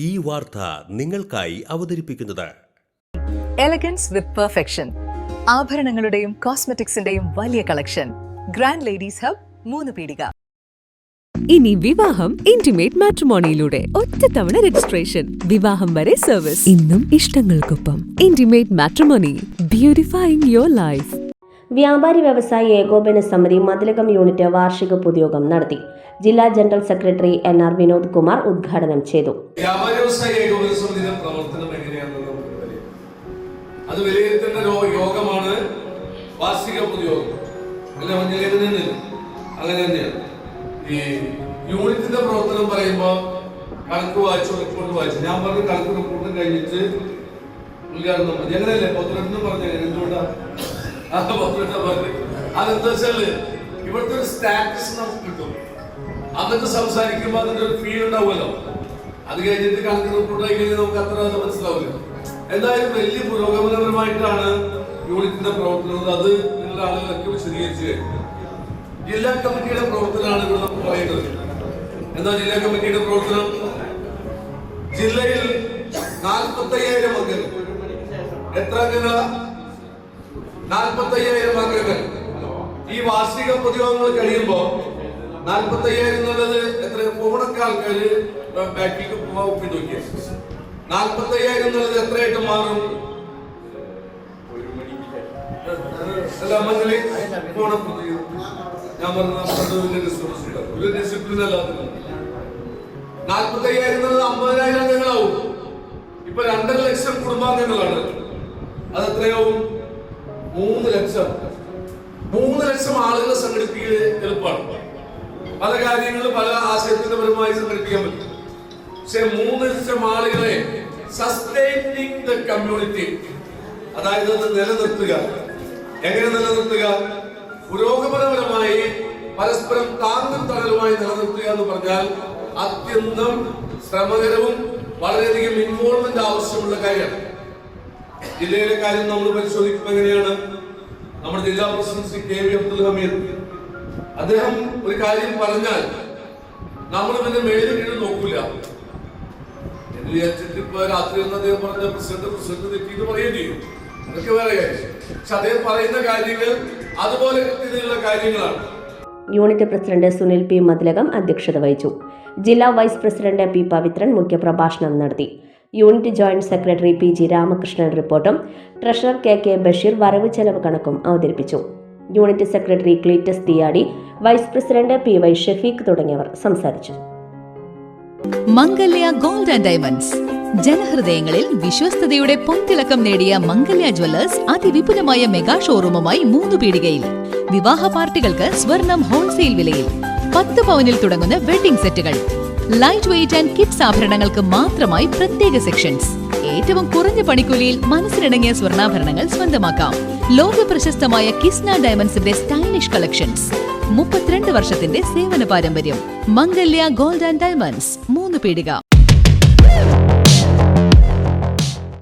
ഈ വാർത്ത നിങ്ങൾക്കായി അവതരിപ്പിക്കുന്നത് എലഗൻസ് വിത്ത് പെർഫെക്ഷൻ, ആഭരണങ്ങളുടെയും കോസ്മെറ്റിക്സിന്റെയും വലിയ കളക്ഷൻ. ഗ്രാൻഡ് ലേഡീസ് ഹബ്, 3 പീടിക. ഇനി വിവാഹം ഇന്റിമേറ്റ് മാട്രിമോണിയിലൂടെ ഒറ്റത്തവണ രജിസ്ട്രേഷൻ, വിവാഹം വരെ സർവീസ്. ഇന്നും ഇഷ്ടങ്ങൾക്കൊപ്പം ഇന്റിമേറ്റ് മാട്രിമോണി, ബ്യൂട്ടിഫൈയിങ് യുവർ ലൈഫ്. വ്യാപാരി വ്യവസായി ഏകോപന സമിതി മതിലകം യൂണിറ്റ് വാർഷിക പൊതുയോഗം നടത്തി. ജില്ലാ general secretary NR Vinod Kumar ഉദ്ഘാടനം ചെയ്തു. വ്യാപാരി വ്യവസായി ഏകോപന സമിതിയുടെ പ്രവർത്തനം എങ്ങനെയാണെന്ന് അത് വിലയിരുത്തേണ്ട യോഗമാണ് വാർഷിക പൊതുയോഗം. അങ്ങനെ തന്നെയാണ് ഈ യൂണിറ്റിന്റെ പ്രവർത്തനം പറയുമ്പോൾ കണക്ക് വായിച്ചു, റിപ്പോർട്ട് വായിച്ചു. ഞാൻ പറഞ്ഞ കണക്ക് റിപ്പോർട്ട് കഴിഞ്ഞിട്ട് ഉദ്ഘാടനം മതി. അങ്ങനെയല്ലേ പൊതുവെന്ന് പറഞ്ഞ എന്തുകൊണ്ടാണ് അതെന്താ വെച്ചാല് ഇവിടുത്തെ ഒരു സ്റ്റാറ്റസ് നമുക്ക് കിട്ടും. അതൊക്കെ സംസാരിക്കുമ്പോൾ അതിന്റെ ഒരു ഫീൽ ഉണ്ടാവുമല്ലോ. അത് കഴിഞ്ഞിട്ട് കണക്ക് റിപ്പോർട്ടായി കഴിഞ്ഞാൽ നമുക്ക് അത്ര മനസ്സിലാവില്ല. എന്തായാലും വലിയ പുരോഗമനപരമായിട്ടാണ് യൂണിറ്റിന്റെ പ്രവർത്തനം. അത് നിങ്ങളുടെ ആളുകളൊക്കെ വിശദീകരിച്ച് ജില്ലാ കമ്മിറ്റിയുടെ പ്രവർത്തനമാണ് ഇവിടെ നമുക്ക് പറയുന്നത്. എന്താ ജില്ലാ കമ്മിറ്റിയുടെ പ്രവർത്തനം? ജില്ലയിൽ 45,000 അംഗങ്ങൾ. എത്ര അംഗങ്ങൾ? 45,000 അംഗങ്ങൾ. ഈ വാർഷിക പൊതുയോഗങ്ങൾ കഴിയുമ്പോ 45,000 എന്നുള്ളത് എത്ര? ഫോണൊക്കെ ആൾക്കാര് ബാക്കിലേക്ക് പോകാൻ നോക്കിയ 45,000 എന്നുള്ളത് എത്രയായിട്ട് മാറും? ഞാൻ പറഞ്ഞ ഒരു ഡിസിപ്ലിൻ അല്ലാതെ 45,000 എന്നുള്ളത് 50,000 അംഗങ്ങളാവും. ഇപ്പൊ 2.5 ലക്ഷം കുടുംബാംഗങ്ങളാണ്. അതെത്രയാവും? 3 ലക്ഷം. 3 ലക്ഷം ആളുകളെ സംഘടിപ്പിക്കുക എളുപ്പമാണ്. പല കാര്യങ്ങളും പല ആശയത്തിന്റെ പരമായി സംഘടിപ്പിക്കാൻ പറ്റും. പക്ഷെ 3 ലക്ഷം ആളുകളെ സസ്റ്റൈനിങ് ദ കമ്മ്യൂണിറ്റി, അതായത് അത് നിലനിർത്തുക. എങ്ങനെ നിലനിർത്തുക? പുരോഗമനപരമായി പരസ്പരം താങ്ങും തണലുമായി നിലനിർത്തുക എന്ന് പറഞ്ഞാൽ അത്യന്തം ശ്രമകരവും വളരെയധികം ഇൻവോൾവ്മെന്റ് ആവശ്യമുള്ള കാര്യമാണ്. ജില്ലയിലെ കാര്യം നമ്മൾ പരിശോധിക്കുമ്പോൾ എങ്ങനെയാണ്? നമ്മുടെ ജില്ലാ പ്രസിഡന്റ് ശ്രീ KV അബ്ദുൽ ഹമീദ് അദ്ദേഹം ഒരു കാര്യം പറഞ്ഞാൽ നമ്മൾ പിന്നെ മേലും കീഴും നോക്കൂല എന്ന് വിചാരിച്ചിട്ട് ഇപ്പൊ രാത്രി എന്ന് അദ്ദേഹം പറഞ്ഞ പ്രസിഡന്റ് തെറ്റിന്ന് പറയുകയും ചെയ്യും. അതൊക്കെ വേറെ കാര്യം. പക്ഷെ അദ്ദേഹം പറയുന്ന കാര്യങ്ങൾ അതുപോലെ കൃത്യതയുള്ള കാര്യങ്ങളാണ്. Unit president Sunil P. Mathilakam അധ്യക്ഷത വഹിച്ചു. ജില്ലാ വൈസ് പ്രസിഡന്റ് P. പവിത്രൻ മുഖ്യപ്രഭാഷണം നടത്തി. Unit joint secretary PG Ramakrishnan റിപ്പോർട്ടും ട്രഷറർ KK ബഷീർ വരവ് ചെലവ് കണക്കും അവതരിപ്പിച്ചു. Unit secretary Cletus Thiyadi, vice president PY Shafeeq തുടങ്ങിയവർ സംസാരിച്ചു. മംഗല്യ ഗോൾഡ് ആൻഡ് ഡയമണ്ട്സ്, ജനഹൃദയങ്ങളിൽ വിശ്വസ്തയുടെ പൊൻതിളക്കം നേടിയ മംഗല്യ ജ്വല്ലേഴ്സ് അതിവിപുലമായ മെഗാ ഷോറൂമുമായി 3 പീടികയിൽ. വിവാഹ പാർട്ടികൾക്ക് സ്വർണം ഹോൾസെയിൽ വിലയിൽ. 10 പവനിൽ തുടങ്ങുന്ന വെഡിംഗ് സെറ്റുകൾ, ലൈറ്റ് വെയ്റ്റ് ആൻഡ് കിഡ്സ് ആഭരണങ്ങൾക്ക് മാത്രമായി പ്രത്യേക സെക്ഷൻസ്. ഏറ്റവും കുറഞ്ഞ പണിക്കൂലിയിൽ മനസ്സിലിണങ്ങിയ സ്വർണ്ണാഭരണങ്ങൾ സ്വന്തമാക്കാം. ലോക പ്രശസ്തമായ കിസ്ന ഡയമണ്ട്സിന്റെ സ്റ്റൈലിഷ് കളക്ഷൻസ്. 32 വർഷത്തിന്റെ സേവന പാരമ്പര്യം. മംഗല്യ ഗോൾഡ് ആൻഡ് ഡയമണ്ട്സ്, 3 പീടിക.